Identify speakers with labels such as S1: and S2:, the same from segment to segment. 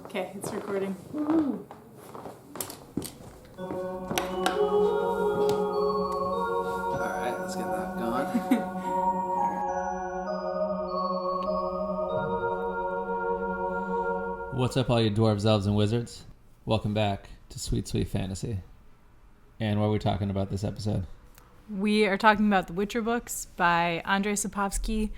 S1: Okay, it's recording.
S2: Woo-hoo. Alright, let's get that going.
S3: What's up, all you dwarves, elves, and wizards? Welcome back to Sweet Sweet Fantasy. And what are we talking about this episode?
S1: We are talking about the Witcher books by Andrzej Sapkowski.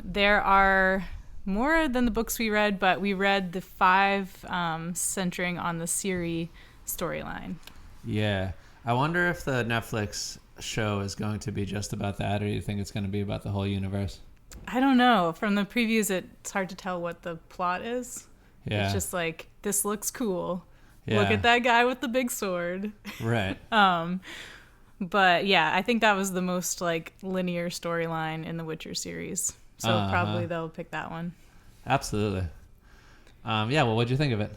S1: There are more than the books we read, but we read the 5 centering on the Ciri storyline.
S3: Yeah. I wonder if the Netflix show is going to be just about that, or do you think it's going to be about the whole universe?
S1: I don't know. From the previews, it's hard to tell what the plot is.
S3: Yeah.
S1: It's just like, this looks cool.
S3: Yeah.
S1: Look at that guy with the big sword.
S3: Right.
S1: But yeah, I think that was the most like linear storyline in the Witcher series. So probably they'll pick that one.
S3: Absolutely. Yeah, well, what'd you think of it?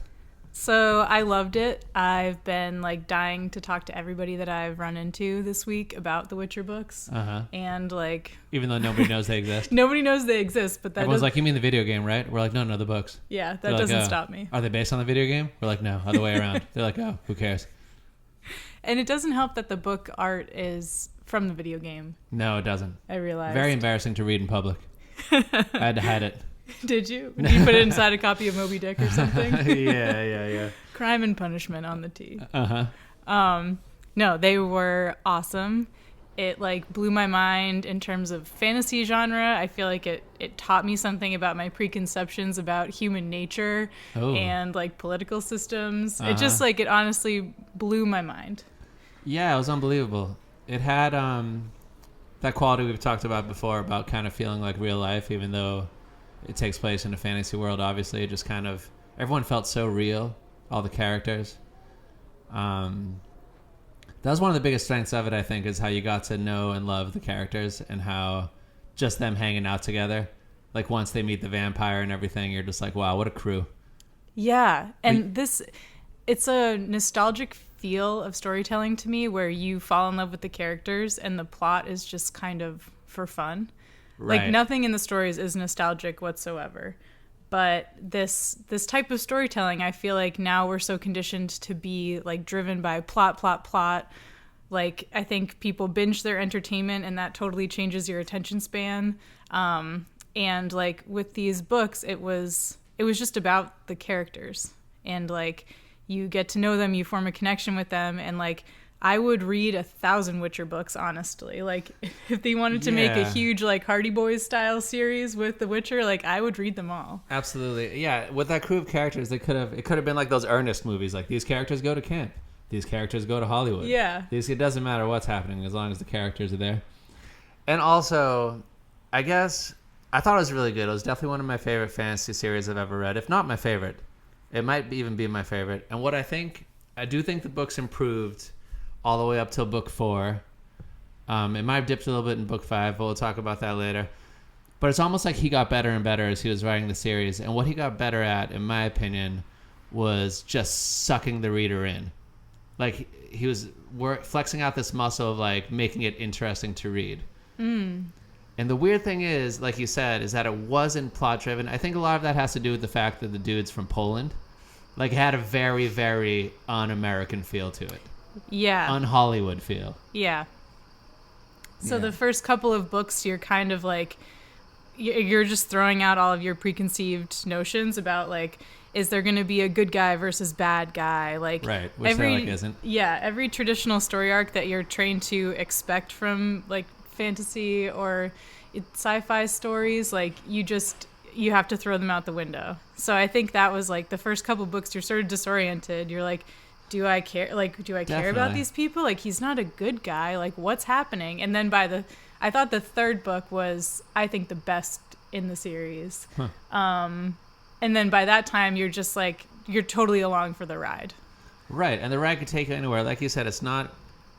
S1: So I loved it. I've been like dying to talk to everybody that I've run into this week about the Witcher books. And like...
S3: Even though nobody knows they exist.
S1: Nobody knows they exist, but that
S3: Everyone's like, you mean the video game, right? We're like, no, the books.
S1: Yeah, that
S3: They're
S1: doesn't
S3: like,
S1: stop me.
S3: Are they based on the video game? We're like, no, other way around. They're like, oh, who cares?
S1: And it doesn't help that the book art is from the video game.
S3: No, it doesn't.
S1: I realized.
S3: Very embarrassing to read in public. I had to hide it.
S1: Did you? Did you put it inside a copy of Moby Dick or something?
S3: Yeah.
S1: Crime and Punishment on the T.
S3: Uh-huh.
S1: No, they were awesome. It like blew my mind in terms of fantasy genre. I feel like it taught me something about my preconceptions about human nature and like political systems. It just like, it honestly blew my mind.
S3: Yeah, it was unbelievable. It had that quality we've talked about before about kind of feeling like real life, even though it takes place in a fantasy world. Obviously, it just kind of, everyone felt so real, all the characters. That was one of the biggest strengths of it, I think, is how you got to know and love the characters and how just them hanging out together. Like once they meet the vampire and everything, you're just like, wow, what a crew.
S1: Yeah. And it's a nostalgic feel of storytelling to me where you fall in love with the characters and the plot is just kind of for fun.
S3: Right.
S1: Like nothing in the stories is nostalgic whatsoever. But this type of storytelling, I feel like now we're so conditioned to be like driven by plot. Like I think people binge their entertainment and that totally changes your attention span. And like with these books, it was just about the characters and like you get to know them, you form a connection with them, and like I would read 1,000 Witcher books, honestly. Like, if they wanted to make a huge, like, Hardy Boys style series with The Witcher, like, I would read them all.
S3: Absolutely. Yeah, with that crew of characters, it could have been like those Ernest movies. Like, these characters go to camp. These characters go to Hollywood.
S1: Yeah.
S3: It doesn't matter what's happening as long as the characters are there. And also, I guess, I thought it was really good. It was definitely one of my favorite fantasy series I've ever read. If not my favorite. It might even be my favorite. And what I do think the books improved all the way up till book 4. It might have dipped a little bit in book 5, but we'll talk about that later. But it's almost like he got better and better as he was writing the series. And what he got better at, in my opinion, was just sucking the reader in. Like, he was flexing out this muscle of, like, making it interesting to read. And the weird thing is, like you said, is that it wasn't plot-driven. I think a lot of that has to do with the fact that the dude's from Poland. Like, it had a very, very un-American feel to it.
S1: Yeah.
S3: Un-Hollywood feel.
S1: Yeah. So the first couple of books, you're kind of like, you're just throwing out all of your preconceived notions about like, is there going to be a good guy versus bad guy? Like,
S3: right, which there like isn't.
S1: Yeah, every traditional story arc that you're trained to expect from like fantasy or sci-fi stories, like you have to throw them out the window. So I think that was like the first couple books, you're sort of disoriented. You're like, do I care? Like, do I care about these people? Like, he's not a good guy. Like, what's happening? And then I thought the third book was, I think, the best in the series. And then by that time, you're just like, you're totally along for the ride.
S3: Right. And the ride could take you anywhere. Like you said,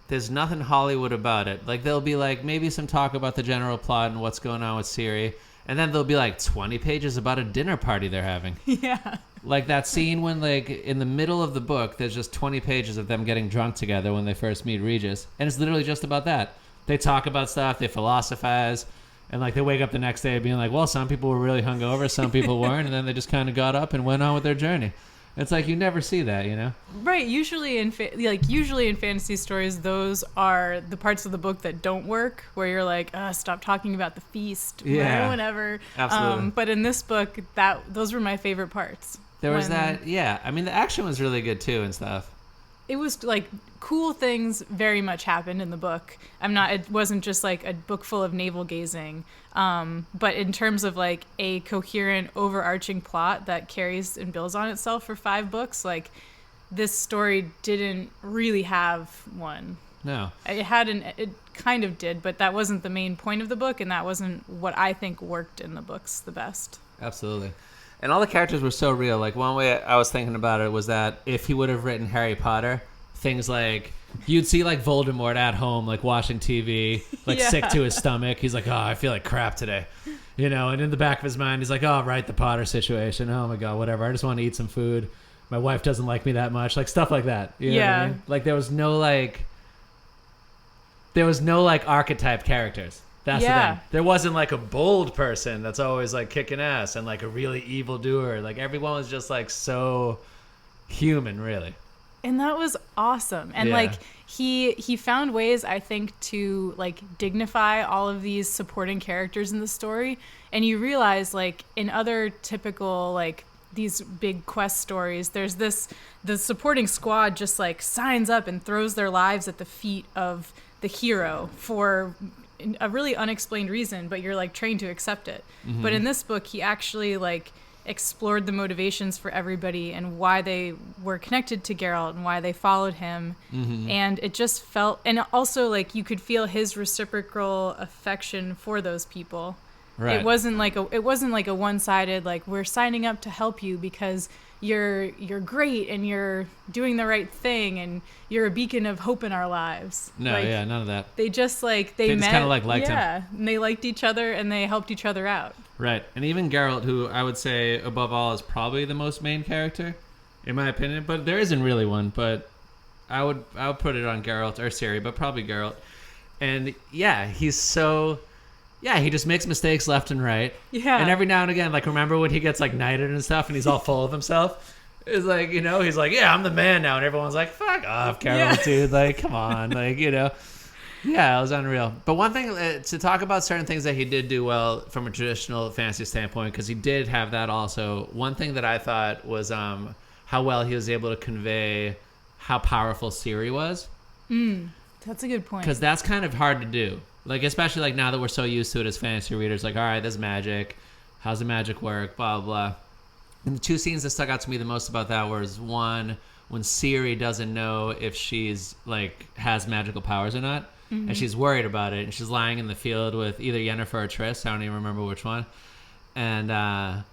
S3: there's nothing Hollywood about it. Like, there'll be like maybe some talk about the general plot and what's going on with Ciri. And then there'll be like 20 pages about a dinner party they're having.
S1: Yeah.
S3: Like that scene when, like, in the middle of the book, there's just 20 pages of them getting drunk together when they first meet Regis. And it's literally just about that. They talk about stuff, they philosophize, And like they wake up the next day being like, well, some people were really hungover, some people weren't, and then they just kind of got up and went on with their journey. It's like you never see that, you know?
S1: Right. Usually in fantasy stories, those are the parts of the book that don't work, where you're like, stop talking about the feast, whatever.
S3: Absolutely.
S1: But in this book, those were my favorite parts.
S3: There was that, yeah. I mean, the action was really good too and stuff.
S1: It was like cool things very much happened in the book. It wasn't just like a book full of navel gazing. But in terms of like a coherent overarching plot that carries and builds on itself for 5 books, like this story didn't really have one.
S3: No.
S1: It kind of did, but that wasn't the main point of the book, and that wasn't what I think worked in the books the best.
S3: Absolutely. And all the characters were so real. Like, one way I was thinking about it was that if he would have written Harry Potter, things like, you'd see, like, Voldemort at home, like, watching TV, like, sick to his stomach. He's like, oh, I feel like crap today. You know, and in the back of his mind, he's like, oh, right, the Potter situation. Oh, my God, whatever. I just want to eat some food. My wife doesn't like me that much. Like, stuff like that. You know what I mean? Like, there was no, like, archetype characters. That's the thing. There wasn't like a bold person that's always like kicking ass and like a really evil doer. Like everyone was just like so human, really.
S1: And that was awesome. And like he found ways, I think, to like dignify all of these supporting characters in the story. And you realize like in other typical like these big quest stories, there's the supporting squad just like signs up and throws their lives at the feet of the hero for a really unexplained reason, but you're like trained to accept it. Mm-hmm. But in this book, he actually like explored the motivations for everybody and why they were connected to Geralt and why they followed him. Mm-hmm. And it just felt, and also like you could feel his reciprocal affection for those people. Right. It wasn't like a one-sided like we're signing up to help you because you're great and you're doing the right thing and you're a beacon of hope in our lives.
S3: No,
S1: like,
S3: none of that.
S1: They just like they met,
S3: just kind of like liked him.
S1: And they liked each other and they helped each other out.
S3: Right, and even Geralt, who I would say above all is probably the most main character, in my opinion. But there isn't really one. But I would put it on Geralt or Ciri, but probably Geralt. And he's so. Yeah, he just makes mistakes left and right. Yeah. And every now and again, like, remember when he gets, like, knighted and stuff and he's all full of himself? It's like, you know, he's like, yeah, I'm the man now. And everyone's like, fuck off, Carol, dude. Like, come on. Like, you know. Yeah, it was unreal. But one thing, to talk about certain things that he did do well from a traditional fantasy standpoint, because he did have that also, one thing that I thought was how well he was able to convey how powerful Ciri was.
S1: That's a good point.
S3: Because that's kind of hard to do. Like, especially, like, now that we're so used to it as fantasy readers, like, all right, there's magic. How's the magic work? Blah, blah, blah. And the 2 scenes that stuck out to me the most about that was, one, when Ciri doesn't know if she's, like, has magical powers or not. Mm-hmm. And she's worried about it. And she's lying in the field with either Yennefer or Triss. I don't even remember which one. And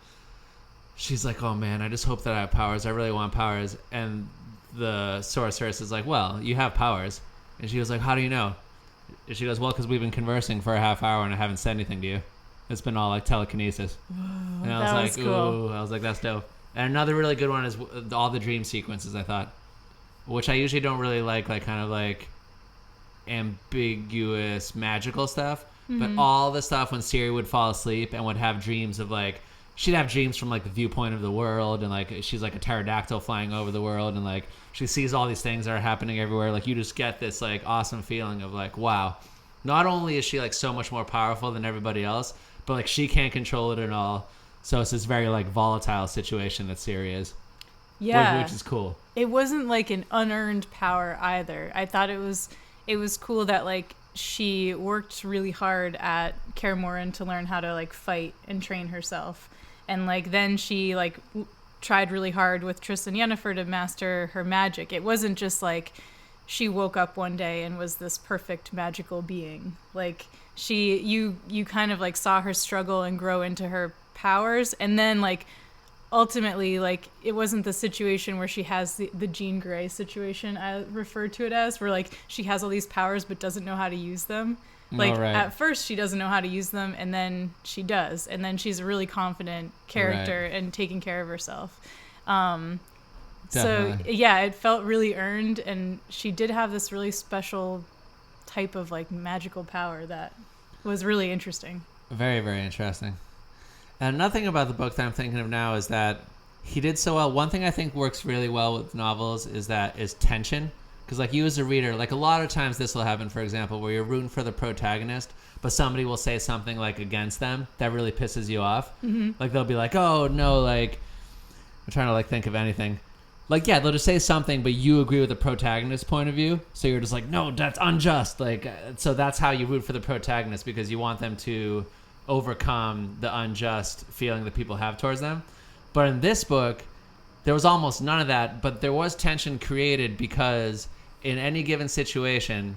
S3: she's like, oh, man, I just hope that I have powers. I really want powers. And the sorceress is like, well, you have powers. And she was like, how do you know? She goes, well, because we've been conversing for a half hour and I haven't said anything to you. It's been all like telekinesis.
S1: Whoa,
S3: and I was like, cool. Ooh, I was like, that's dope. And another really good one is all the dream sequences, I thought, which I usually don't really like kind of like ambiguous magical stuff. Mm-hmm. But all the stuff when Ciri would fall asleep and would have dreams of like, she'd have dreams from like the viewpoint of the world, and like she's like a pterodactyl flying over the world, and like she sees all these things that are happening everywhere. Like you just get this like awesome feeling of like, wow, not only is she like so much more powerful than everybody else, but like she can't control it at all. So it's this very like volatile situation that Ciri is.
S1: Yeah,
S3: which is cool.
S1: It wasn't like an unearned power either. I thought it was cool that like she worked really hard at Kaer Morhen to learn how to like fight and train herself. And, like, then she, like, tried really hard with Triss and Yennefer to master her magic. It wasn't just, like, she woke up one day and was this perfect magical being. Like, you kind of, like, saw her struggle and grow into her powers. And then, like, ultimately, like, it wasn't the situation where she has the Jean Grey situation, I refer to it as, where, like, she has all these powers but doesn't know how to use them. Like, at first she doesn't know how to use them, and then she does. And then she's a really confident character and taking care of herself. So, yeah, it felt really earned, and she did have this really special type of, like, magical power that was really interesting.
S3: Very, very interesting. And another thing about the book that I'm thinking of now is that he did so well. One thing I think works really well with novels is tension. Because like you as a reader, like a lot of times this will happen, for example, where you're rooting for the protagonist, but somebody will say something like against them that really pisses you off. Mm-hmm. Like they'll be like, oh no, like I'm trying to like think of anything. Like, yeah, they'll just say something, but you agree with the protagonist's point of view. So you're just like, no, that's unjust. Like, so that's how you root for the protagonist, because you want them to overcome the unjust feeling that people have towards them. But in this book, there was almost none of that, but there was tension created because in any given situation,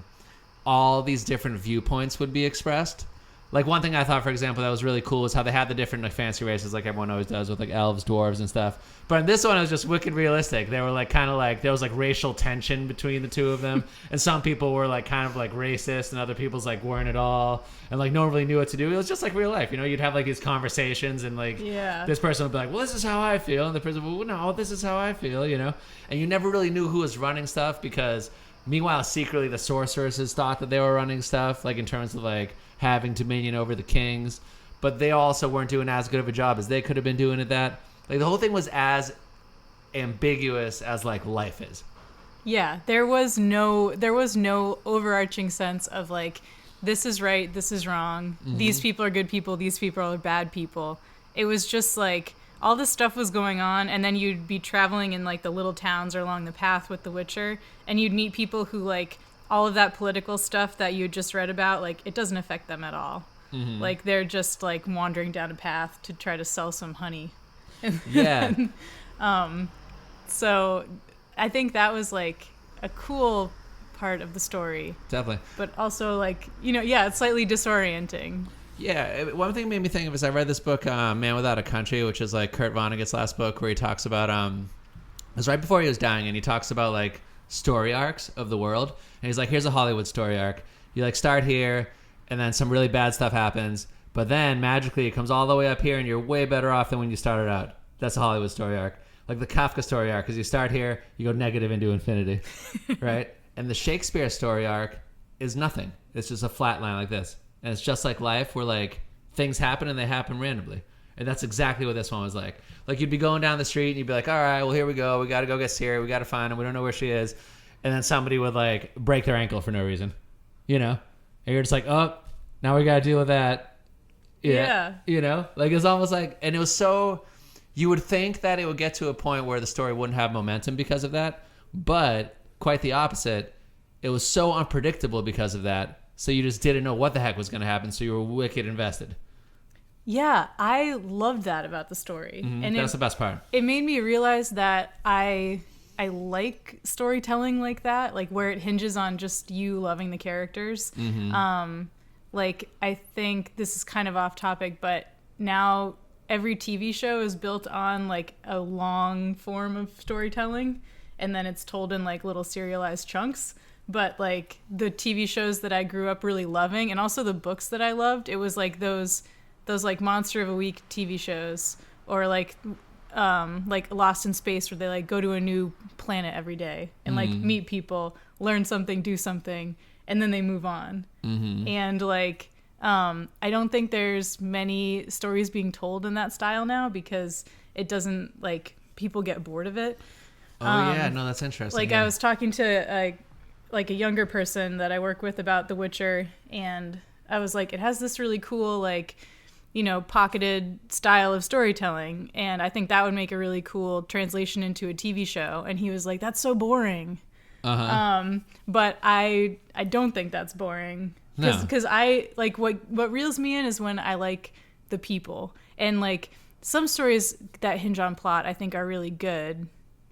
S3: all these different viewpoints would be expressed. Like one thing I thought, for example, that was really cool was how they had the different like fancy races like everyone always does with like elves, dwarves, and stuff. But in this one, it was just wicked realistic. They were like kind of like, there was like racial tension between the two of them. And some people were like kind of like racist and other people's like weren't at all. And like no one really knew what to do. It was just like real life. You know, you'd have like these conversations and like this person would be like, well, this is how I feel. And the person would, well, no, this is how I feel, you know. And you never really knew who was running stuff because meanwhile, secretly the sorceresses thought that they were running stuff, like in terms of like having dominion over the kings, but they also weren't doing as good of a job as they could have been doing at that. Like the whole thing was as ambiguous as like life is.
S1: Yeah, there was no overarching sense of like, this is right, this is wrong, these people are good people, these people are bad people. It was just like all this stuff was going on, and then you'd be traveling in like the little towns or along the path with the Witcher, and you'd meet people who like all of that political stuff that you just read about, like it doesn't affect them at all. Mm-hmm. Like they're just like wandering down a path to try to sell some honey.
S3: Yeah.
S1: So I think that was like a cool part of the story.
S3: Definitely.
S1: But also like, you know, yeah, it's slightly disorienting.
S3: Yeah, one thing it made me think of is I read this book, Man Without a Country, which is like Kurt Vonnegut's last book, where he talks about, it was right before he was dying, and he talks about like story arcs of the world. And he's like, here's a Hollywood story arc. You like start here, and then some really bad stuff happens, but then magically it comes all the way up here, and you're way better off than when you started out. That's a Hollywood story arc. Like the Kafka story arc, because you start here, you go negative into infinity, right? And the Shakespeare story arc is nothing. It's just a flat line like this. And it's just like life, where like things happen and they happen randomly. And that's exactly what this one was like. Like you'd be going down the street and you'd be like, all right, well, here we go. We got to go get Siri. We got to find her. We don't know where she is. And then somebody would like break their ankle for no reason, you know? And you're just like, oh, now we got to deal with that. Yeah. You know, like it's almost like, and it was so, you would think that it would get to a point where the story wouldn't have momentum because of that. But quite the opposite. It was so unpredictable because of that. So you just didn't know what the heck was going to happen. So you were wicked invested.
S1: Yeah, I loved that about the story.
S3: Mm-hmm. And that's the best part.
S1: It made me realize that I like storytelling like that, like where it hinges on just you loving the characters. Mm-hmm. Like I think this is kind of off topic, but now every TV show is built on like a long form of storytelling, and then it's told in like little serialized chunks. But like the TV shows that I grew up really loving, and also the books that I loved, it was like those like Monster of a Week TV shows, or like Lost in Space, where they like go to a new planet every day and like meet people, learn something, do something, and then they move on. Mm-hmm. And like I don't think there's many stories being told in that style now, because it doesn't, like, people get bored of it.
S3: Oh yeah, no, that's interesting.
S1: Like
S3: yeah.
S1: I was talking to a younger person that I work with about The Witcher, and I was like, it has this really cool, like, you know, pocketed style of storytelling, and I think that would make a really cool translation into a TV show. And he was like, that's so boring. But I don't think that's boring, because I like what reels me in is when I like the people, and like some stories that hinge on plot I think are really good.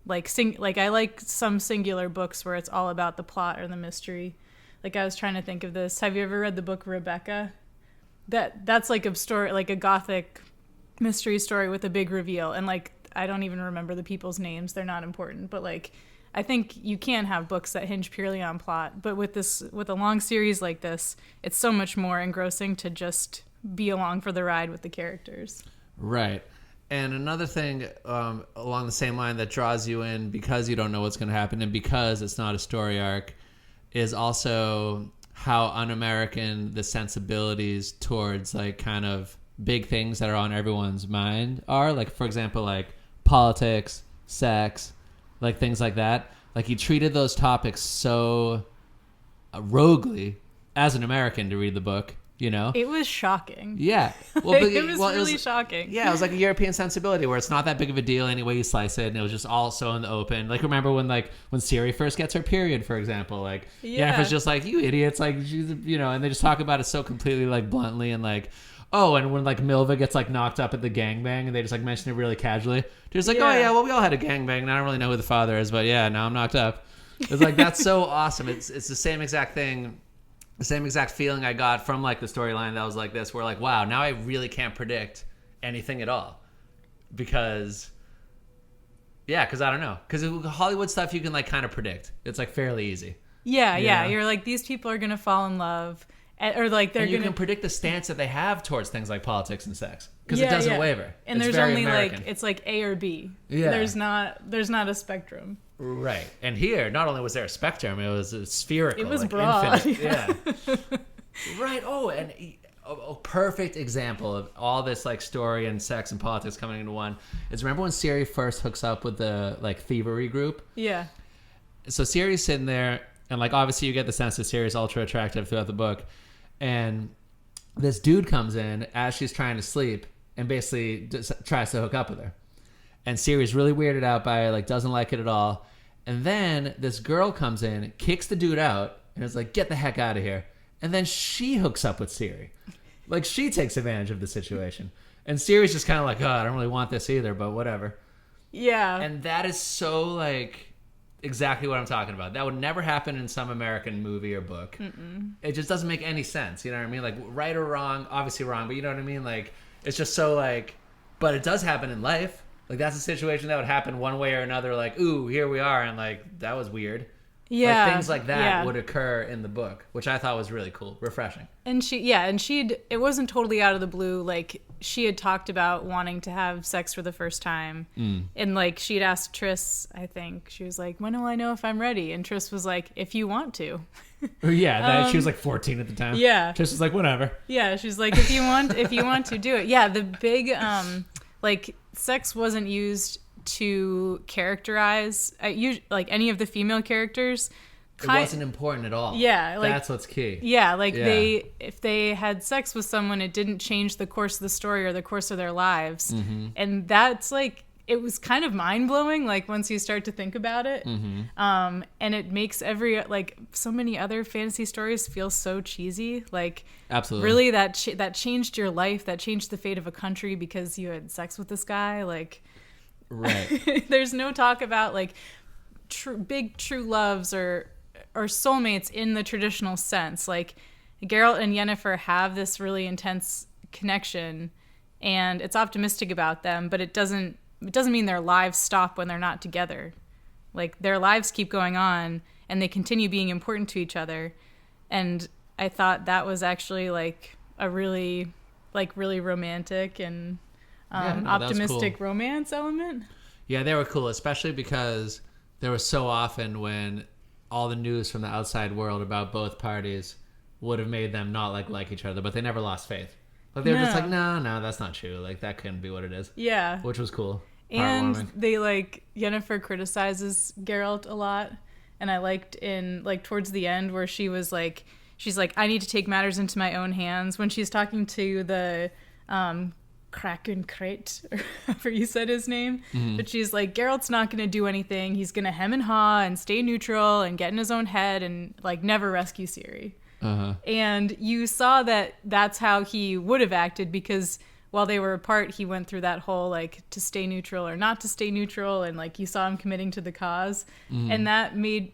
S1: Like I like some singular books where it's all about the plot or the mystery. Like I was trying to think of this. Have you ever read the book Rebecca? That's like a story, like a gothic mystery story with a big reveal, and like I don't even remember the people's names. They're not important, but like I think you can have books that hinge purely on plot, but with a long series like this, it's so much more engrossing to just be along for the ride with the characters.
S3: Right. And another thing along the same line that draws you in because you don't know what's going to happen and because it's not a story arc is also how un-American the sensibilities towards like kind of big things that are on everyone's mind are. Like, for example, like politics, sex, like things like that. Like he treated those topics so roguely as an American to read the book, you know?
S1: It was shocking.
S3: Yeah.
S1: Well, it was really shocking.
S3: Yeah, it was like a European sensibility where it's not that big of a deal any way you slice it, and it was just all so in the open. Like, remember when Siri first gets her period, for example? Like, Jennifer's just like, you idiots. Like, she's, you know, and they just talk about it so completely, like, bluntly, and like, oh, and when like Milva gets like knocked up at the gangbang, and they just like mention it really casually. They're just like, oh yeah, well, we all had a gangbang, and I don't really know who the father is, but yeah, now I'm knocked up. It's like, that's so awesome. It's the same exact thing. The same exact feeling I got from like the storyline that was like this, where like, wow, now I really can't predict anything at all, because I don't know, because Hollywood stuff you can like kind of predict. It's like fairly easy.
S1: Yeah. You're like, these people are gonna fall in love, or like they're
S3: you
S1: gonna
S3: can predict the stance that they have towards things like politics and sex, because it doesn't waver.
S1: And
S3: it's
S1: there's
S3: very
S1: only
S3: American.
S1: like, it's like A or B.
S3: Yeah.
S1: There's not a spectrum.
S3: Right. And here, not only was there a spectrum, it was spherical.
S1: It was
S3: like
S1: broad.
S3: Infinite. Yeah. Right. Oh, and a perfect example of all this like story and sex and politics coming into one is, remember when Siri first hooks up with the like thievery group?
S1: Yeah.
S3: So Siri's sitting there, and like obviously you get the sense that Siri's ultra attractive throughout the book, and this dude comes in as she's trying to sleep and basically tries to hook up with her. And Siri's really weirded out by it, like doesn't like it at all. And then this girl comes in, kicks the dude out, and is like, get the heck out of here. And then she hooks up with Siri. Like, she takes advantage of the situation. And Siri's just kind of like, oh, I don't really want this either, but whatever.
S1: Yeah.
S3: And that is so, like, exactly what I'm talking about. That would never happen in some American movie or book. Mm-mm. It just doesn't make any sense. You know what I mean? Like, right or wrong, obviously wrong, but you know what I mean? Like, it's just so, like, but it does happen in life. Like, that's a situation that would happen one way or another. Like, ooh, here we are. And, like, that was weird.
S1: Yeah.
S3: Like, things like that would occur in the book, which I thought was really cool, refreshing.
S1: And it wasn't totally out of the blue. Like, she had talked about wanting to have sex for the first time. And, like, she'd asked Triss, I think, she was like, when will I know if I'm ready? And Triss was like, if you want to.
S3: Yeah, she was like 14 at the time.
S1: Yeah.
S3: Triss was like, whatever.
S1: Yeah, she's like, if you want to do it. Yeah, the big, like, sex wasn't used to characterize like any of the female characters.
S3: It wasn't important at all.
S1: Yeah, like,
S3: that's what's key.
S1: Yeah, like if they had sex with someone, it didn't change the course of the story or the course of their lives. Mm-hmm. And that's like, it was kind of mind-blowing, like, once you start to think about it. Mm-hmm. And it makes so many other fantasy stories feel so cheesy. Like,
S3: absolutely,
S1: really, that changed your life, that changed the fate of a country because you had sex with this guy. Like,
S3: right.
S1: There's no talk about like big true loves or soulmates in the traditional sense. Like, Geralt and Yennefer have this really intense connection, and it's optimistic about them, but it doesn't mean their lives stop when they're not together. Like, their lives keep going on, and they continue being important to each other. And I thought that was actually like a really romantic and optimistic cool romance element.
S3: Yeah, they were cool, especially because there was so often when all the news from the outside world about both parties would have made them not like each other, but they never lost faith. Like, they were just like, no, that's not true. Like, that couldn't be what it is.
S1: Yeah.
S3: Which was cool.
S1: And they, like, Yennefer criticizes Geralt a lot. And I liked in, like, towards the end where she's like, I need to take matters into my own hands. When she's talking to the Kraken Crate, or however you said his name. Mm-hmm. But she's like, Geralt's not going to do anything. He's going to hem and haw and stay neutral and get in his own head and, like, never rescue Ciri. Uh-huh. And you saw that that's how he would have acted, because while they were apart, he went through that whole, like, to stay neutral or not to stay neutral, and, like, you saw him committing to the cause. Mm-hmm. And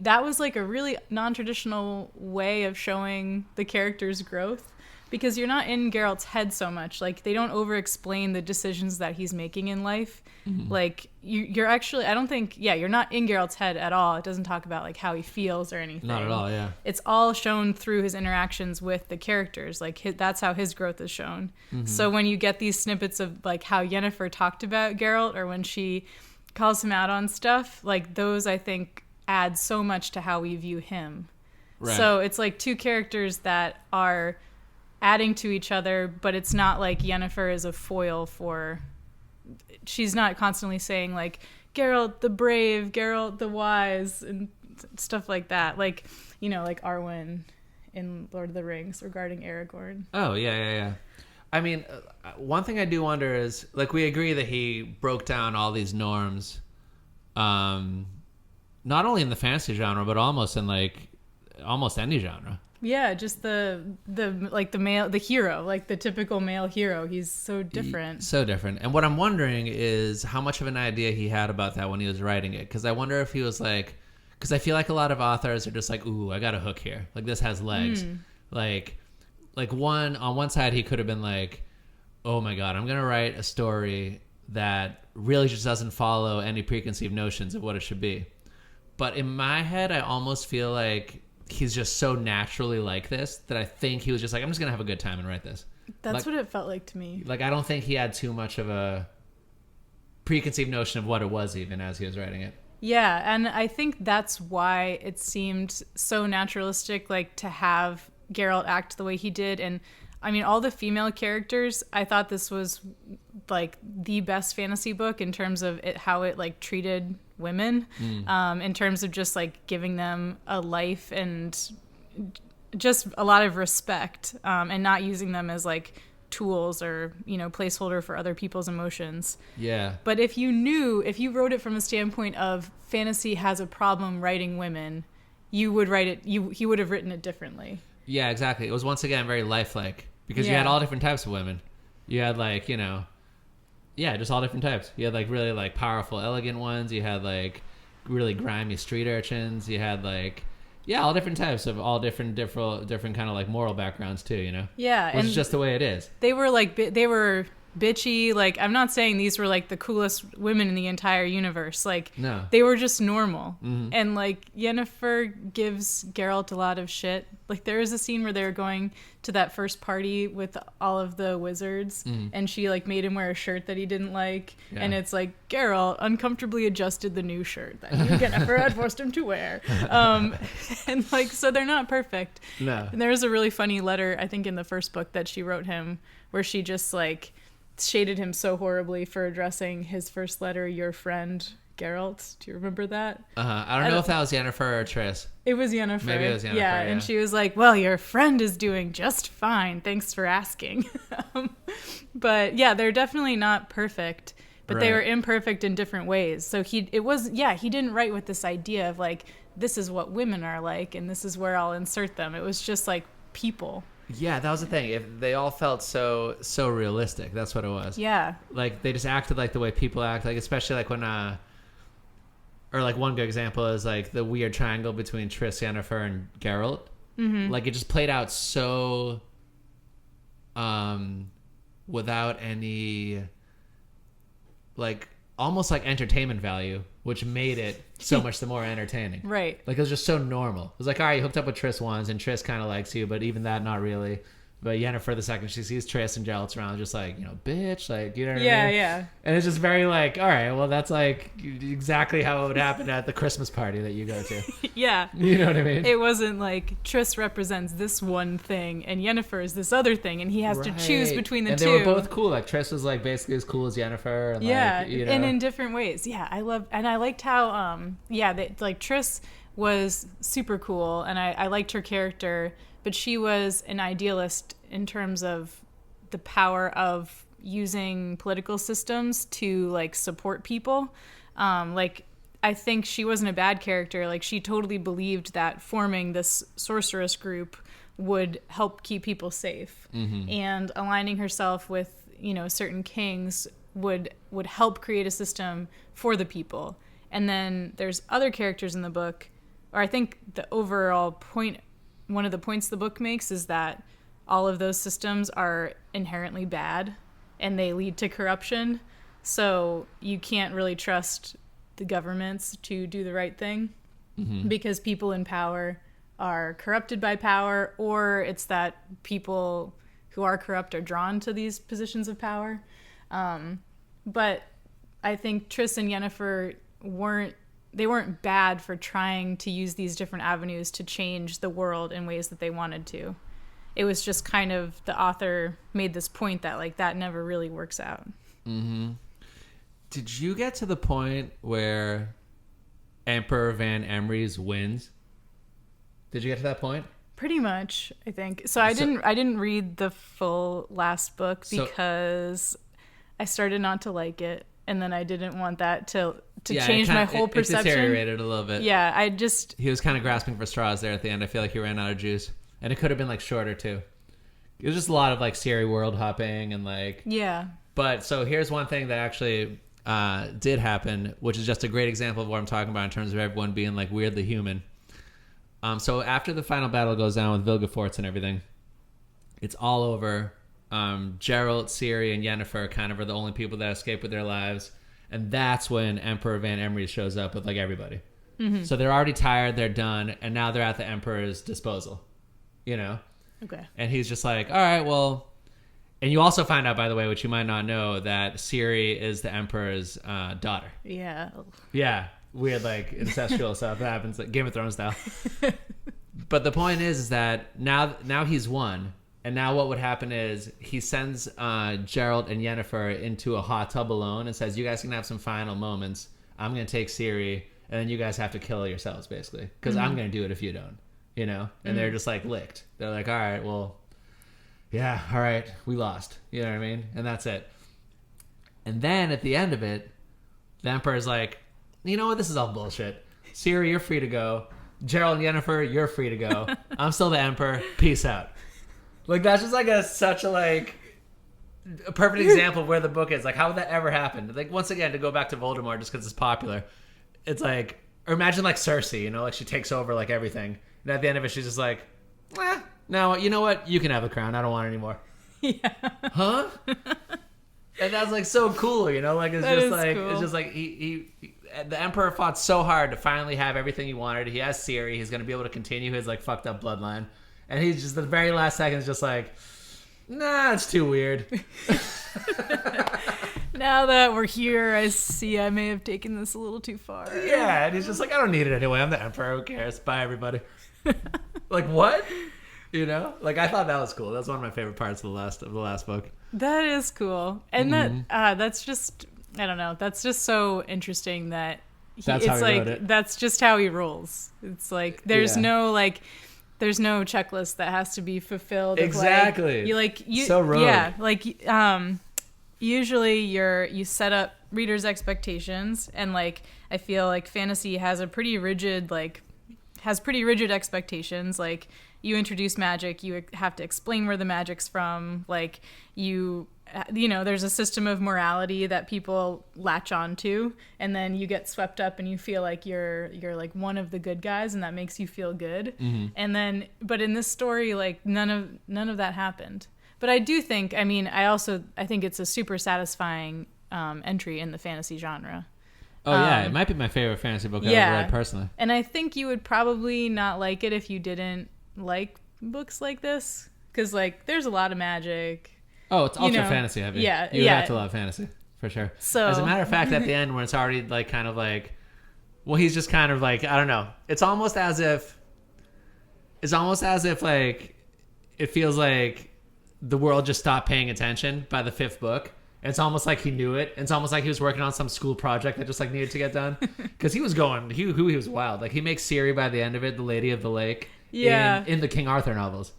S1: that was, like, a really non-traditional way of showing the character's growth, because you're not in Geralt's head so much. Like, they don't over-explain the decisions that he's making in life. Mm-hmm. Like, you're actually, I don't think, you're not in Geralt's head at all. It doesn't talk about, like, how he feels or anything.
S3: Not at all, yeah.
S1: It's all shown through his interactions with the characters. Like, that's how his growth is shown. Mm-hmm. So when you get these snippets of, like, how Yennefer talked about Geralt, or when she calls him out on stuff, like, those, I think, add so much to how we view him.
S3: Right.
S1: So it's like two characters that are adding to each other, but it's not like Yennefer is a foil for... She's not constantly saying like, Geralt the brave, Geralt the wise, and stuff like that. Like, you know, like Arwen in Lord of the Rings regarding Aragorn.
S3: Oh, yeah. I mean, one thing I do wonder is, like, we agree that he broke down all these norms, not only in the fantasy genre, but almost in, like, almost any genre.
S1: Yeah, just the male, the hero, like the typical male hero. He's so different.
S3: So different. And what I'm wondering is how much of an idea he had about that when he was writing it. Because I wonder if he was like... Because I feel like a lot of authors are just like, ooh, I got a hook here. Like, this has legs. Like on one side, he could have been like, oh my God, I'm going to write a story that really just doesn't follow any preconceived notions of what it should be. But in my head, I almost feel like he's just so naturally like this that I think he was just like, I'm just going to have a good time and write this.
S1: That's what it felt like to me.
S3: Like, I don't think he had too much of a preconceived notion of what it was even as he was writing it.
S1: Yeah, and I think that's why it seemed so naturalistic, like, to have Geralt act the way he did. And I mean, all the female characters, I thought this was like the best fantasy book in terms of how it like treated women, in terms of just like giving them a life and just a lot of respect, and not using them as like tools or, you know, placeholder for other people's emotions.
S3: Yeah.
S1: But if you wrote it from a standpoint of fantasy has a problem writing women, you would write it, he would have written it differently.
S3: Yeah, exactly. It was once again very lifelike because you had all different types of women. You had like, you know, just all different types. You had like really like powerful, elegant ones. You had like really grimy street urchins. You had like, all different types of all different kind of like moral backgrounds too, you know?
S1: Yeah.
S3: Which
S1: and
S3: is just the way it is.
S1: They were like, they were bitchy. Like, I'm not saying these were like the coolest women in the entire universe. Like,
S3: no,
S1: they were just normal. And like Yennefer gives Geralt a lot of shit. Like, there is a scene where they were going to that first party with all of the wizards, and she like made him wear a shirt that he didn't like, and it's like, Geralt uncomfortably adjusted the new shirt that Yennefer had forced him to wear. And like, so they're not perfect.
S3: No.
S1: And there was a really funny letter, I think in the first book, that she wrote him, where she just like shaded him so horribly for addressing his first letter, your friend Geralt. Do you remember that?
S3: I don't know if that was Yennefer or Triss.
S1: It was Yennefer.
S3: Maybe it was Yennefer,
S1: yeah, and she was like, well, your friend is doing just fine. Thanks for asking. But yeah, they're definitely not perfect, but they were imperfect in different ways. So he didn't write with this idea of like, this is what women are like, and this is where I'll insert them. It was just like people.
S3: Yeah, that was the thing. If they all felt so realistic. That's what it was.
S1: Yeah.
S3: Like, they just acted like the way people act. Like, especially like when, or like one good example is like the weird triangle between Triss, Yennefer, and Geralt. Like, it just played out so, without any, like, almost like entertainment value, which made it so much the more entertaining.
S1: Right.
S3: Like, it was just so normal. It was like, all right, you hooked up with Triss once, and Triss kind of likes you, but even that, not really. But Yennefer, the second she sees Triss and Geralt's around, just like, you know, bitch, like, you know what I mean?
S1: Yeah.
S3: And it's just very like, all right, well, that's like exactly how it would happen at the Christmas party that you go to.
S1: Yeah.
S3: You know what I mean?
S1: It wasn't like Triss represents this one thing and Yennefer is this other thing, and he has to choose between the two.
S3: And they were both cool. Like, Triss was like basically as cool as Yennefer. And like, you know.
S1: And in different ways. Yeah, I liked how, like Triss was super cool, and I liked her character, but she was an idealist in terms of the power of using political systems to like support people. Like, I think she wasn't a bad character. Like, she totally believed that forming this sorceress group would help keep people safe, and aligning herself with, you know, certain kings would help create a system for the people. And then there's other characters in the book, or I think the overall point, one of the points the book makes is that all of those systems are inherently bad and they lead to corruption. So you can't really trust the governments to do the right thing, because people in power are corrupted by power, or it's that people who are corrupt are drawn to these positions of power. But I think Triss and Yennefer weren't bad for trying to use these different avenues to change the world in ways that they wanted to. It was just kind of the author made this point that like that never really works out.
S3: Mm-hmm. Did you get to the point where Emperor Van Emrys wins? Did you get to that point?
S1: Pretty much, I think. So I didn't read the full last book because I started not to like it, and then I didn't want that to change my whole perception.
S3: It deteriorated a little bit.
S1: Yeah, he
S3: was kind of grasping for straws there at the end. I feel like he ran out of juice, and it could have been like shorter too. It was just a lot of like Siri world hopping and like But so here's one thing that actually did happen, which is just a great example of what I'm talking about in terms of everyone being like weirdly human. So after the final battle goes down with Vilgefortz and everything, it's all over. Geralt, Ciri, and Yennefer kind of are the only people that escape with their lives. And that's when Emperor Van Emrys shows up with like everybody. Mm-hmm. So they're already tired, they're done, and now they're at the Emperor's disposal. You know?
S1: Okay.
S3: And he's just like, all right, well... And you also find out, by the way, which you might not know, that Ciri is the Emperor's daughter.
S1: Yeah.
S3: Yeah. Weird, like, incestual stuff that happens, like Game of Thrones style. But the point is that now he's won. And now what would happen is he sends Geralt and Yennefer into a hot tub alone and says, you guys can have some final moments. I'm going to take Ciri, and then you guys have to kill yourselves, basically. Because I'm going to do it if you don't. You know? And they're just, like, licked. They're like, all right, well, yeah, all right, we lost. You know what I mean? And that's it. And then at the end of it, the Emperor's like, you know what? This is all bullshit. Ciri, you're free to go. Gerald and Yennefer, you're free to go. I'm still the Emperor. Peace out. Like, that's just like such a perfect example of where the book is. Like, how would that ever happen? Like, once again, to go back to Voldemort just because it's popular, it's like, or imagine like Cersei, you know, like she takes over like everything. And at the end of it, she's just like, no, you know what? You can have the crown. I don't want it anymore. Yeah. Huh? And that's like so cool, you know? Like, it's just like, cool. It's just like the Emperor fought so hard to finally have everything he wanted. He has Ciri. He's going to be able to continue his like fucked up bloodline. And he's just, the very last second is just like, nah, it's too weird.
S1: Now that we're here, I see I may have taken this a little too far.
S3: Yeah, and he's just like, I don't need it anyway. I'm the Emperor. Who cares? Bye, everybody. Like, what? You know? Like, I thought that was cool. That's one of my favorite parts of the last book.
S1: That is cool. And that's just, I don't know. That's just so interesting that
S3: that's how he wrote it.
S1: That's just how he rolls. It's like, there's no checklist that has to be fulfilled.
S3: Exactly.
S1: So rogue. Yeah. Usually you set up readers' expectations, and like I feel like fantasy has pretty rigid expectations. Like, you introduce magic, you have to explain where the magic's from. Like, you know, there's a system of morality that people latch on to, and then you get swept up and you feel like you're like one of the good guys, and that makes you feel good. Mm-hmm. And then, but in this story, like none of that happened. But I do think, I think it's a super satisfying entry in the fantasy genre.
S3: Oh yeah, it might be my favorite fantasy book I've ever read personally.
S1: And I think you would probably not like it if you didn't like books like this, because like there's a lot of magic.
S3: Oh, it's ultra fantasy heavy.
S1: Yeah,
S3: you have to love fantasy for sure. So, as a matter of fact, at the end, when it's already like kind of like, well, he's just kind of like, I don't know. It's almost as if like it feels like the world just stopped paying attention by the fifth book. And it's almost like he knew it. It's almost like he was working on some school project that just like needed to get done, because he was wild. Like, he makes Ciri by the end of it the Lady of the Lake.
S1: Yeah.
S3: In the King Arthur novels.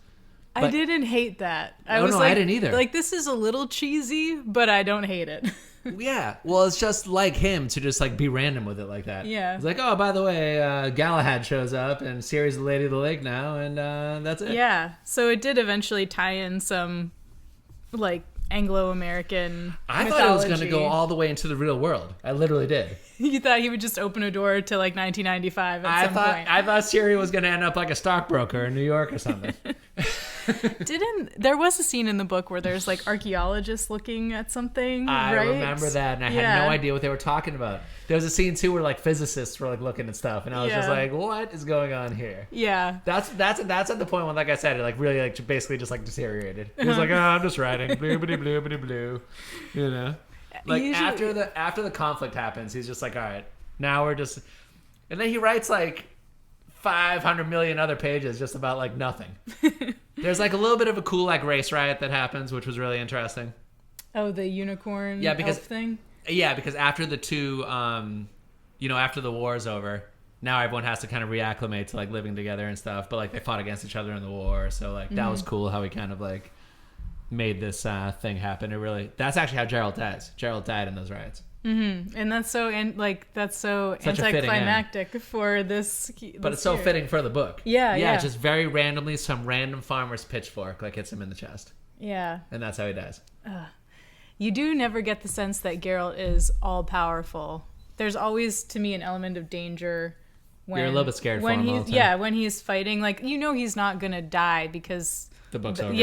S3: But
S1: I didn't hate that.
S3: I didn't either.
S1: Like, this is a little cheesy, but I don't hate it.
S3: Yeah. Well, it's just like him to just like be random with it like that.
S1: Yeah.
S3: It's like, oh, by the way, Galahad shows up and Ciri's the Lady of the Lake now, and that's it.
S1: Yeah. So it did eventually tie in some like Anglo-American mythology.
S3: Thought it was going to go all the way into the real world. I literally did.
S1: You thought he would just open a door to like 1995 at some point.
S3: I thought Ciri was going to end up like a stockbroker in New York or something.
S1: There was a scene in the book where there's like archaeologists looking at something,
S3: I
S1: right?
S3: remember that, and I had no idea what they were talking about. There was a scene too where like physicists were like looking at stuff, and I was just like, what is going on here? Yeah. That's at the point when, like I said, it like really like basically just like deteriorated. It was like, oh, I'm just writing bloobity bloobity blue, you know? Like, after the conflict happens, he's just like, all right, now we're just, And then he writes like 500 million other pages just about like nothing. There's like a little bit of a cool like race riot that happens, which was really interesting.
S1: Oh, the unicorn elf thing?
S3: Yeah, because after the two, after the war's over, now everyone has to kind of reacclimate to like living together and stuff. But like they fought against each other in the war, so like that was cool how he kind of like made this thing happen. That's actually how Gerald dies. Gerald died in those riots.
S1: Mm-hmm. And that's so
S3: Such
S1: anticlimactic for this.
S3: But it's so fitting for the book.
S1: Yeah.
S3: Just very randomly, some random farmer's pitchfork like hits him in the chest.
S1: Yeah.
S3: And that's how he dies.
S1: You do never get the sense that Geralt is all powerful. There's always, to me, an element of danger. When,
S3: You're a little bit scared for him all the time.
S1: Yeah, when he's fighting, like he's not gonna die because
S3: the book's over.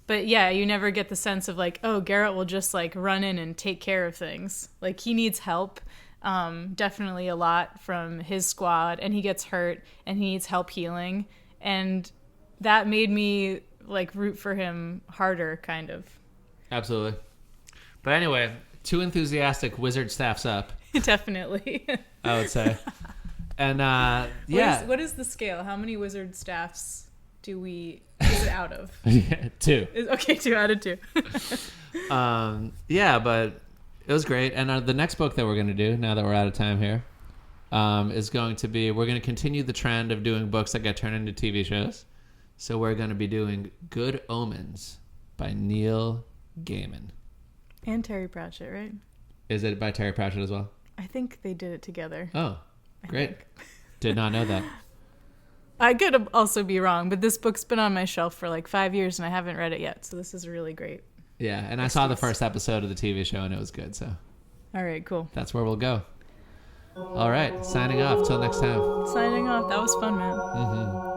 S1: But yeah, you never get the sense of like, oh, Geralt will just like run in and take care of things. Like he needs help, definitely a lot from his squad, and he gets hurt and he needs help healing, and that made me like root for him harder, kind of. Absolutely.
S3: But anyway, 2 enthusiastic wizard staffs up.
S1: Definitely.
S3: I would say. And
S1: what is the scale? How many wizard staffs is it out of?
S3: 2.
S1: Okay, 2 out of 2.
S3: But it was great. And the next book that we're going to do, now that we're out of time here, is going to be, we're going to continue the trend of doing books that get turned into TV shows. So we're going to be doing Good Omens by Neil Gaiman.
S1: And Terry Pratchett, right?
S3: Is it by Terry Pratchett as well?
S1: I think they did it together.
S3: Oh, great. Did not know that.
S1: I could also be wrong, but this book's been on my shelf for like 5 years and I haven't read it yet. So this is really great.
S3: Yeah, and I saw the first episode of the TV show and it was good. So.
S1: All right, cool.
S3: That's where we'll go. All right, signing off. Till next time.
S1: Signing off. That was fun, man.
S3: Mm-hmm.